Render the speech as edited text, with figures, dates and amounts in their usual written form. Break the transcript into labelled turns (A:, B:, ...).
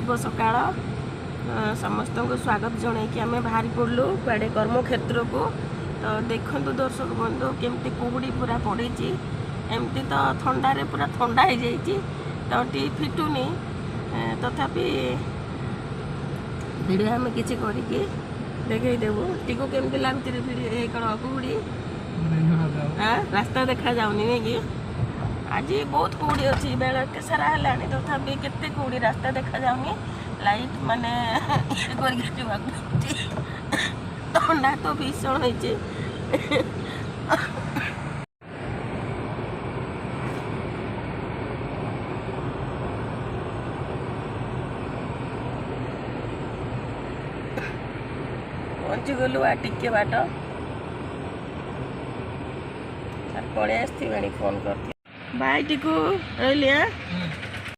A: शुभ सकाळ समस्त को स्वागत जन कि आम बाहरी पड़लु कड़े कर्मक्षेत्र को। तो देखु दर्शक बंधु केमती कुहुड़ी पूरा पड़ी एमती तो थंडारे पूरा ठंडा हो जाइए तो टी फिटुनी तथापि भिड आम किसी करके देखईदेबू टीको केमती लगुच कौन कुहुड़ी रास्ता देखा जाऊनी नहीं कि आज बहुत कुहुड़ी अच्छी बेल एत सारा है तथापि केते कुहुड़ी रास्ता देखा जाऊनी लाइट माने ठंडा तो भीषण होती पहुँची गलु आ टिके बाट पड़े आसती फोन कर बाय टिकू रही।